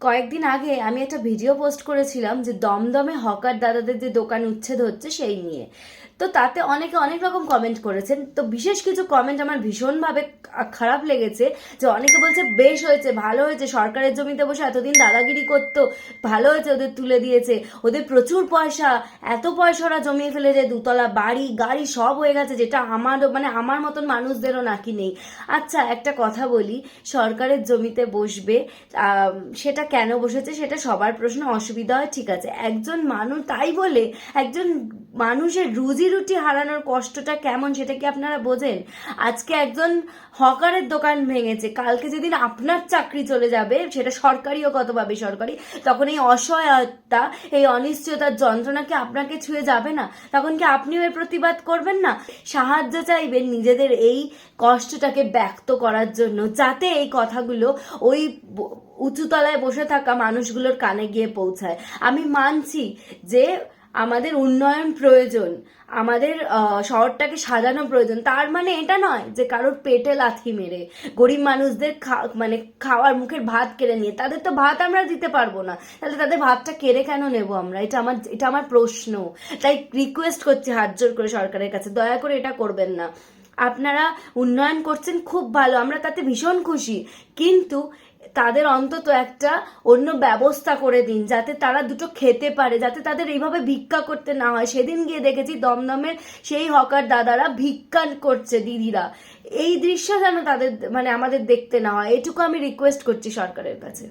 কয়েকদিন আগে আমি একটা ভিডিও পোস্ট করেছিলাম যে দমদমে হকার দাদাদের যে দোকান উচ্ছেদ হচ্ছে সেই নিয়ে। তো তাতে অনেকে অনেক রকম কমেন্ট করেছেন। তো বিশেষ কিছু কমেন্ট আমার ভীষণভাবে খারাপ লেগেছে। যে অনেকে বলছে বেশ হয়েছে, ভালো হয়েছে, সরকারের জমিতে বসে এতদিন দাদাগিরি করতো, ভালো হয়েছে ওদের তুলে দিয়েছে, ওদের প্রচুর পয়সা, এত পয়সা ওরা জমিয়ে ফেলে যে দুতলা বাড়ি গাড়ি সব হয়ে গেছে, যেটা আমার মতন মানুষদেরও নাকি নেই। আচ্ছা একটা কথা বলি, সরকারের জমিতে বসবে, সেটা কেন বসেছে সেটা সবার প্রশ্ন, অসুবিধা হয় ঠিক আছে, একজন মানুষ তাই বলে একজন মানুষের রুজি রুটি হারানোর কষ্টটা কেমন সেটা কি আপনারা বোঝেন? আজকে একজন হকারের দোকান ভেঙেছে, কালকে যেদিন আপনার চাকরি চলে যাবে, সেটা সরকারি হোক অথবা বেসরকারি, তখন এই অসহায়তা, এই অনিশ্চয়তার যন্ত্রণা কি আপনাকে ছুঁয়ে যাবে না? তখন কি আপনিও এর প্রতিবাদ করবেন না? সাহায্য চাইবেন নিজেদের এই কষ্টটাকে ব্যক্ত করার জন্য, যাতে এই কথাগুলো ওই উঁচুতলায় বসে থাকা মানুষগুলোর কানে গিয়ে পৌঁছায়। আমি মানছি যে আমাদের উন্নয়ন প্রয়োজন, আমাদের শহরটাকে সাজানো প্রয়োজন, তার মানে এটা নয় যে কারোর পেটে লাথি মেরে গরিব মানুষদের মানে খাওয়ার মুখের ভাত কেড়ে নিয়ে, তাদের তো ভাত আমরা দিতে পারবো না, তাহলে তাদের ভাতটা কেড়ে কেন নেব আমরা? এটা আমার প্রশ্ন। তাই রিকোয়েস্ট করছি হাত জোর করে সরকারের কাছে, দয়া করে এটা করবেন না। আপনারা উন্নয়ন করছেন, খুব ভালো, আমরা তাতে ভীষণ খুশি, কিন্তু তাদের অন্তত একটা অন্য ব্যবস্থা করে দিন, যাতে তারা দুটো খেতে পারে, যাতে তাদের এইভাবে ভিক্ষা করতে না হয়। সেদিন গিয়ে দেখেছি দমদমের সেই হকার দাদারা ভিক্ষা করছে, দিদিরা। এই দৃশ্য যেন তাদের মানে আমাদের দেখতে না হয়, এটুকু আমি রিকোয়েস্ট করছি সরকারের কাছে।